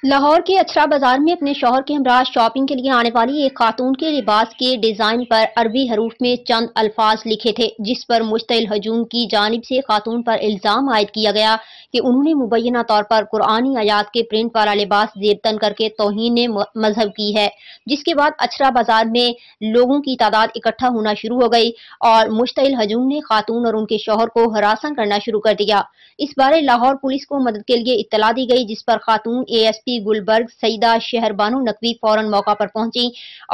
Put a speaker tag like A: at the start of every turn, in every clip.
A: لاہور کے اچھرا بازار میں اپنے شوہر کے ہمراہ شاپنگ کے لیے آنے والی ایک خاتون کے لباس کے ڈیزائن پر عربی حروف میں چند الفاظ لکھے تھے، جس پر مشتعل ہجوم کی جانب سے خاتون پر الزام عائد کیا گیا کہ انہوں نے مبینہ طور پر قرآنی آیات کے پرنٹ والا لباس زیب تن کر کے توہین مذہب کی ہے، جس کے بعد اچھرا بازار میں لوگوں کی تعداد اکٹھا ہونا شروع ہو گئی اور مشتعل ہجوم نے خاتون اور ان کے شوہر کو ہراساں کرنا شروع کر دیا۔ اس بارے لاہور پولیس کو مدد کے لیے اطلاع دی گئی، جس پر خاتون ASP گلبرگ سیدہ شہر بانو نقوی فوراً موقع پر پہنچی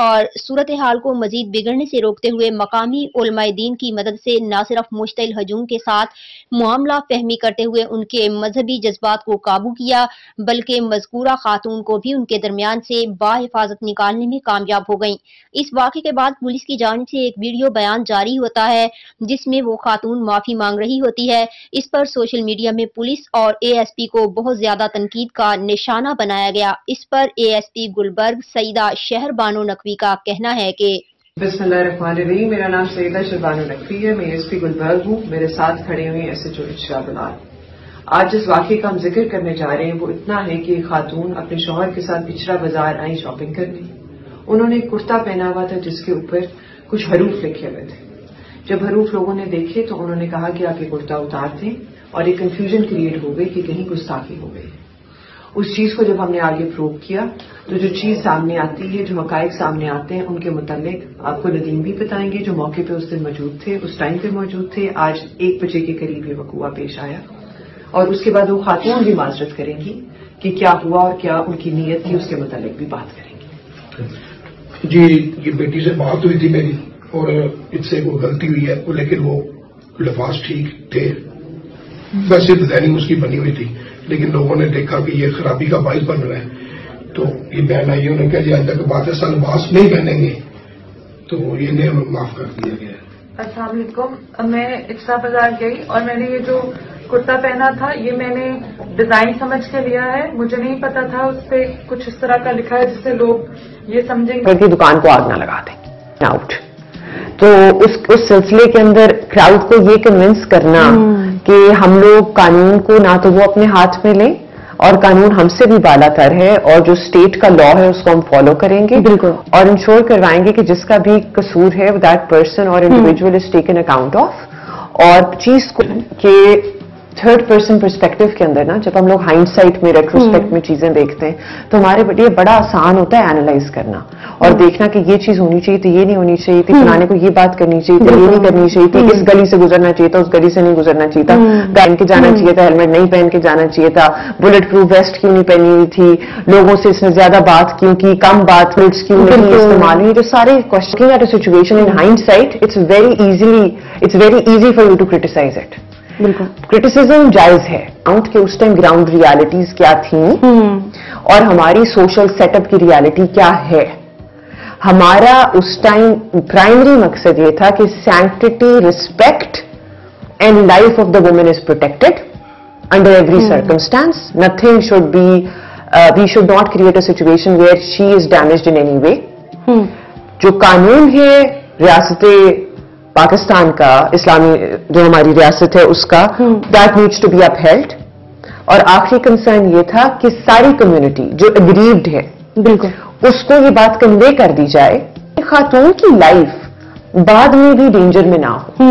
A: اور صورتحال کو مزید بگڑنے سے روکتے ہوئے مقامی علماء دین کی مدد سے نہ صرف مشتعل ہجوم کے ساتھ معاملہ فہمی کرتے ہوئے ان کے مذہبی جذبات کو قابو کیا، بلکہ مذکورہ خاتون کو بھی ان کے درمیان سے باحفاظت نکالنے میں کامیاب ہو گئیں۔ اس واقعے کے بعد پولیس کی جانب سے ایک ویڈیو بیان جاری ہوتا ہے جس میں وہ خاتون معافی مانگ رہی ہوتی ہے۔ اس پر سوشل میڈیا میں پولیس اور ASP کو بہت زیادہ تنقید کا نشانہ بنایا گیا۔ اس پر ASP گلبرگ سیدہ شہر بانو نقوی کا کہنا ہے کہ
B: بسم اللہ الرحمن الرحیم، میرا نام سیدہ شہر بانو نقوی ہے، میں ASP گلبرگ ہوں، میرے ساتھ کھڑے ہوئے SHO اچھرا بازار۔ آج جس واقعے کا ہم ذکر کرنے جا رہے ہیں وہ اتنا ہے کہ خاتون اپنے شوہر کے ساتھ اچھرا بازار آئی شاپنگ کرنے۔ انہوں نے ایک کرتا پہنا ہوا تھا جس کے اوپر کچھ حروف لکھے ہوئے تھے۔ جب حروف لوگوں نے دیکھے تو انہوں نے کہا کہ آپ یہ کرتا اتار دیں، اور ایک کنفیوژن کریٹ ہو گئی کہ کہیں گستاخی ہو گئی۔ اس چیز کو جب ہم نے آگے پروو کیا تو جو چیز سامنے آتی ہے، جو حقائق سامنے آتے ہیں، ان کے متعلق آپ کو ندیم بھی بتائیں گے جو موقع پہ اس دن موجود تھے، اس ٹائم پہ موجود تھے۔ آج 1 بجے کے قریب یہ وقوع پیش آیا اور اس کے بعد وہ خاتون بھی معذرت کریں گی کہ کیا ہوا اور کیا ان کی نیت تھی، اس کے متعلق بھی بات کریں گے۔
C: جی، یہ بیٹی سے بات ہوئی تھی میری اور اس سے وہ غلطی ہوئی ہے، لیکن وہ لفاظ ٹھیک تھے، ویسے ڈیزائننگ اس کی بنی ہوئی تھی، لیکن لوگوں نے دیکھا کہ یہ خرابی کا باعث بن رہا ہے تو یہ بہن آئی، انہوں نے کہا جی آئندہ کی بات ہے لباس نہیں پہنیں گے، تو یہ نئے معاف کر دیا گیا ہے۔
D: السلام علیکم، میں اچھرا بازار گئی اور میں نے یہ جو کرتا پہنا تھا یہ میں نے ڈیزائن سمجھ کے لیا ہے، مجھے نہیں پتا تھا اس پہ کچھ اس طرح کا لکھا ہے جس سے لوگ یہ سمجھیں گے
E: دکان کو آگ نہ لگا دیں آؤٹ۔ تو اس سلسلے کے اندر کراؤڈ کو یہ کنونس کرنا کہ ہم لوگ قانون کو نہ تو وہ اپنے ہاتھ میں لیں اور قانون ہم سے بھی بالا تر ہے اور جو اسٹیٹ کا لا ہے اس کو ہم فالو کریں گے بالکل، اور انشور کروائیں گے کہ جس کا بھی قصور ہے دیٹ پرسن اور individual is taken account of. اور چیز کو کہ تھرڈ پرسن پرسپیکٹو کے اندر نا جب ہم لوگ ہائنڈ سائٹ میں ریٹروسپیکٹ میں چیزیں دیکھتے ہیں تو ہمارے لیے بڑا آسان ہوتا ہے اینالائز کرنا اور دیکھنا کہ یہ چیز ہونی چاہیے تھی، یہ نہیں ہونی چاہیے تھی، فلانے کو یہ بات کرنی چاہیے تھی، یہ نہیں کرنی چاہیے تھی، اس گلی سے گزرنا چاہیے تھا، اس گلی سے نہیں گزرنا چاہیے تھا، پہن کے جانا چاہیے تھا، ہیلمٹ نہیں پہن کے جانا چاہیے تھا، بلٹ پروف ویسٹ کیوں نہیں پہنی ہوئی تھی، لوگوں سے اس نے زیادہ بات کیوں کی، کم بات ورڈز کیوں نہیں استعمال ہوئی، جو سارے questioning at a situation in hindsight it's very easy for you to criticise it. بالکل کرٹیسزم جائز ہے کہ اس ٹائم گراؤنڈ ریالٹیز کیا تھیں اور ہماری سوشل سیٹ اپ کی ریالٹی کیا ہے۔ ہمارا اس ٹائم پرائمری مقصد یہ تھا کہ sanctity, respect and life of the woman is protected under every circumstance. Nothing should be we should not create a situation where she is damaged in any way. جو قانون ہے ریاست پاکستان کا، اسلامی جو ہماری ریاست ہے اس کا، that needs to be upheld. اور آخری کنسرن یہ تھا کہ ساری کمیونٹی جو اگریوڈ ہے بالکل اس کو یہ بات کنوے کر دی جائے کہ خاتون کی لائف بعد میں بھی ڈینجر میں نہ ہو۔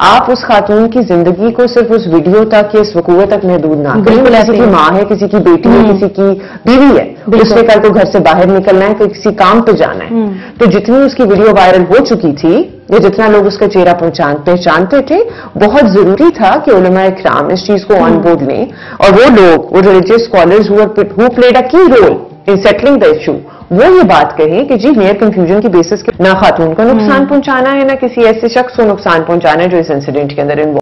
E: آپ اس خاتون کی زندگی کو صرف اس ویڈیو تک یا اس وقوع تک محدود نہ کریں۔ کسی کی ماں ہے، کسی کی بیٹی ہے، کسی کی بیوی ہے، اس نے کل کو گھر سے باہر نکلنا ہے، کسی کام پہ جانا ہے، تو جتنی اس کی ویڈیو وائرل ہو چکی تھی یا جتنا لوگ اس کا چہرہ پہچانتے تھے، بہت ضروری تھا کہ علماء اکرام اس چیز کو آن بورڈ لیں اور وہ لوگ وہ religious scholars who played a key role in settling the issue وہ یہ بات کہیں کہ جی میئر کنفیوژن کی بیسس کے نہ خاتون کو نقصان پہنچانا ہے نہ کسی ایسے شخص کو نقصان پہنچانا ہے جو اس انسیڈنٹ کے اندر انوالو